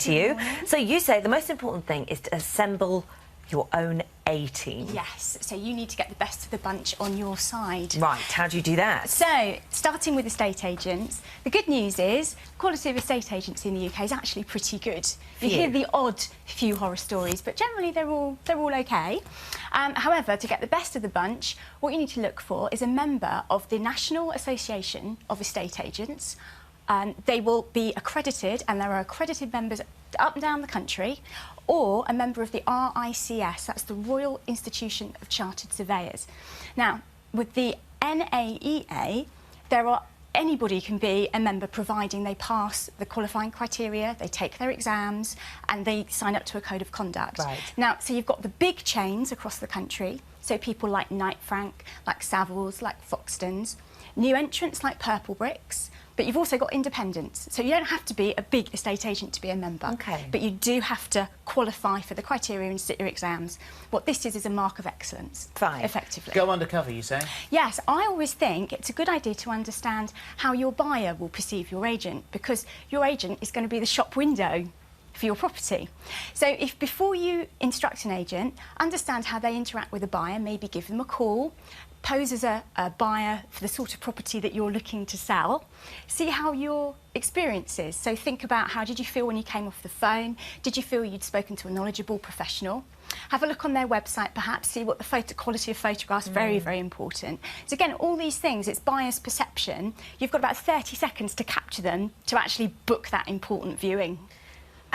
to you. So you say the most important thing is to assemble your own A-team. Yes, so you need to get the best of the bunch on your side. Right, how do you do that? So, starting with estate agents, the good news is quality of estate agents in the UK is actually pretty good. You hear the odd few horror stories, but generally they're all okay. However, to get the best of the bunch, what you need to look for is a member of the National Association of Estate Agents. They will be accredited, and there are accredited members up and down the country, or a member of the RICS, that's the Royal Institution of Chartered Surveyors. Now, with the NAEA, anybody can be a member providing they pass the qualifying criteria, they take their exams, and they sign up to a code of conduct. Right. Now, so you've got the big chains across the country, so people like Knight Frank, like Savills, like Foxtons, new entrants like Purple Bricks, but you've also got independents. So you don't have to be a big estate agent to be a member. Okay. But you do have to qualify for the criteria and sit your exams. What this is a mark of excellence. Fine. Effectively. Go undercover, you say? Yes, I always think it's a good idea to understand how your buyer will perceive your agent, because your agent is going to be the shop window for your property. So if before you instruct an agent, understand how they interact with a buyer, maybe give them a call, pose as a buyer for the sort of property that you're looking to sell, see how your experience is. So think about, how did you feel when you came off the phone? Did you feel you'd spoken to a knowledgeable professional? Have a look on their website, perhaps, see what the quality of photographs, very, very important. So again, all these things, it's buyer's perception. You've got about 30 seconds to capture them to actually book that important viewing.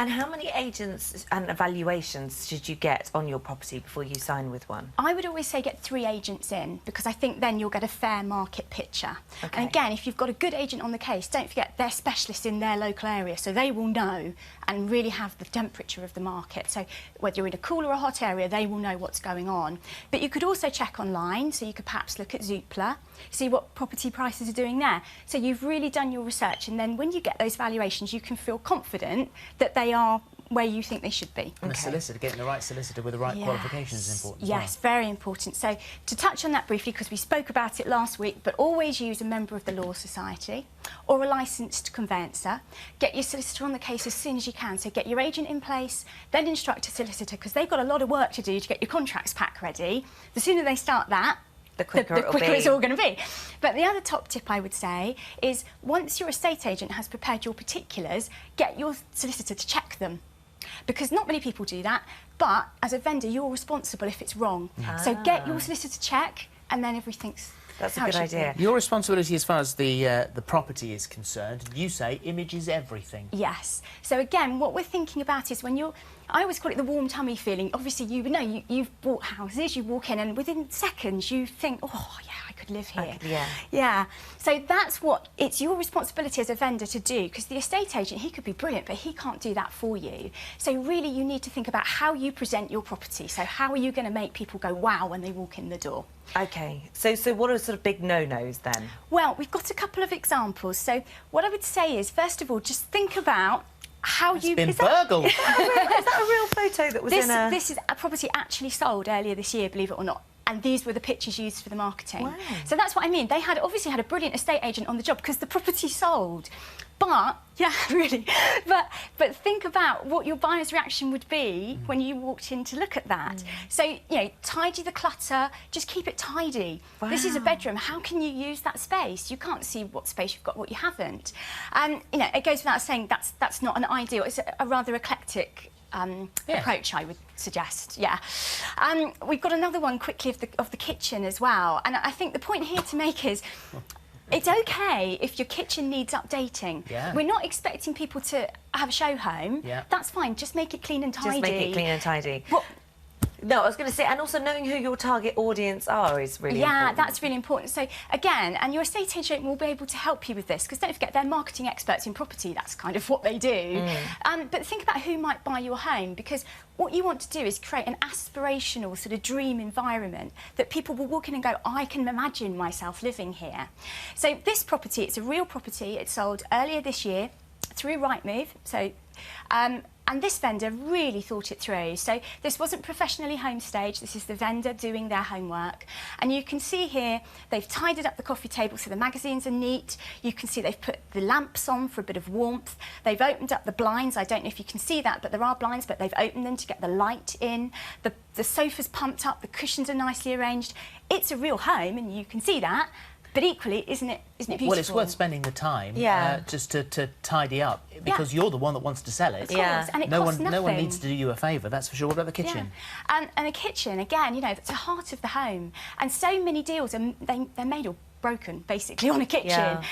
And how many agents and evaluations should you get on your property before you sign with one? I would always say get 3 agents in, because I think then you'll get a fair market picture. Okay. And again, if you've got a good agent on the case, don't forget they're specialists in their local area, so they will know and really have the temperature of the market. So whether you're in a cool or a hot area, they will know what's going on. But you could also check online, so you could perhaps look at Zoopla, see what property prices are doing there. So you've really done your research, and then when you get those valuations, you can feel confident that they are where you think they should be. And the solicitor, getting the right solicitor with the right qualifications is important. Yes, very important. So to touch on that briefly, because we spoke about it last week, but always use a member of the Law Society or a licensed conveyancer. Get your solicitor on the case as soon as you can. So get your agent in place, then instruct a solicitor, because they've got a lot of work to do to get your contracts pack ready. The sooner they start that, the quicker it's all going to be. But the other top tip I would say is, once your estate agent has prepared your particulars, get your solicitor to check them. Because not many people do that, but as a vendor, you're responsible if it's wrong. So get your solicitor to check, and then everything's... That's a good idea. Your responsibility as far as the property is concerned, you say image is everything. Yes. So again, what we're thinking about is when you're... I always call it the warm tummy feeling. Obviously, you've bought houses, you walk in, and within seconds you think, oh, yeah, I could live here. Yeah. So that's what... It's your responsibility as a vendor to do, because the estate agent, he could be brilliant, but he can't do that for you. So really, you need to think about how you present your property. So how are you going to make people go, wow, when they walk in the door? OK. So what are sort of big no-nos then? Well, we've got a couple of examples. So what I would say is, first of all, just think about how you... It's been burgled. Is that a real photo that was in a... This is a property actually sold earlier this year, believe it or not. And these were the pictures used for the marketing. Wow. So that's what I mean. They obviously had a brilliant estate agent on the job, because the property sold. But, yeah, really. But think about what your buyer's reaction would be when you walked in to look at that. So, you know, tidy the clutter, just keep it tidy. Wow. This is a bedroom. How can you use that space? You can't see what space you've got, what you haven't. And, you know, it goes without saying that's not an ideal. It's a rather eclectic approach, I would suggest. We've got another one quickly of the kitchen as well, and I think the point here to make is it's okay if your kitchen needs updating. We're not expecting people to have a show home. That's fine, just make it clean and tidy. Just make it clean and tidy. No, I was going to say, and also knowing who your target audience are is really important. Yeah, that's really important. So, again, and your estate agent will be able to help you with this, because don't forget, they're marketing experts in property. That's kind of what they do. But think about who might buy your home, because what you want to do is create an aspirational sort of dream environment that people will walk in and go, I can imagine myself living here. So this property, it's a real property. It sold earlier this year through Rightmove. So, And this vendor really thought it through. So this wasn't professionally homestaged, this is the vendor doing their homework. And you can see here, they've tidied up the coffee table so the magazines are neat. You can see they've put the lamps on for a bit of warmth. They've opened up the blinds. I don't know if you can see that, but there are blinds, but they've opened them to get the light in. The sofa's pumped up, the cushions are nicely arranged. It's a real home, and you can see that. But equally, isn't it beautiful? Well, it's worth spending the time just to tidy up, because you're the one that wants to sell it. Of course, and it costs nothing. No one needs to do you a favour, that's for sure. What about the kitchen? Yeah. And a kitchen, again, you know, that's the heart of the home. And so many deals, they're made or broken, basically, on a kitchen. Yeah.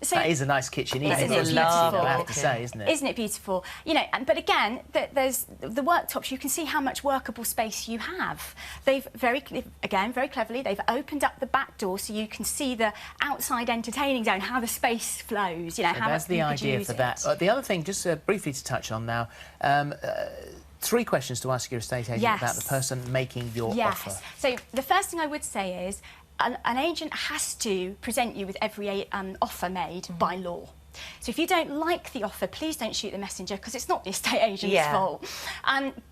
So that is a nice kitchen, even isn't though it it's beautiful? beautiful, I have to say, isn't it? Isn't it beautiful? You know, but again, there's the worktops. You can see how much workable space you have. They've very cleverly, they've opened up the back door so you can see the outside entertaining zone, how the space flows. You know, So how that's the idea for that. The other thing, just briefly to touch on now. 3 questions to ask your estate agent about the person making your offer. So the first thing I would say is an agent has to present you with every offer made by law. So if you don't like the offer, please don't shoot the messenger, because it's not the estate agent's fault.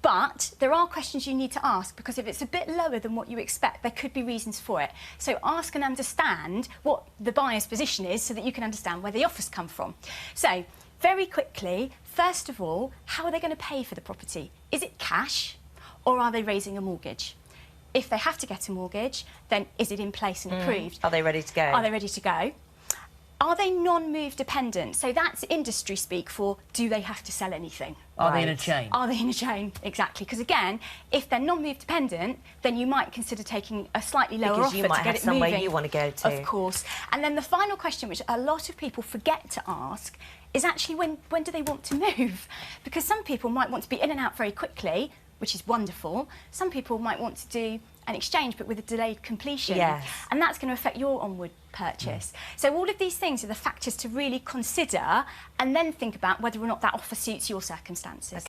But there are questions you need to ask, because if it's a bit lower than what you expect, there could be reasons for it. So ask and understand what the buyer's position is so that you can understand where the offers come from. So very quickly, first of all, how are they going to pay for the property? Is it cash, or are they raising a mortgage? If they have to get a mortgage, then is it in place and approved? Are they ready to go? Are they ready to go? Are they non-move dependent? So that's industry speak for, do they have to sell anything? Are they in a chain? Are they in a chain? Exactly. Because again, if they're non-move dependent, then you might consider taking a slightly lower offer to get it moving. Because you might have somewhere you want to go to. Of course. And then the final question, which a lot of people forget to ask, is actually when do they want to move? Because some people might want to be in and out very quickly, which is wonderful. Some people might want to do an exchange, but with a delayed completion. Yes. And that's going to affect your onward purchase. So all of these things are the factors to really consider, and then think about whether or not that offer suits your circumstances.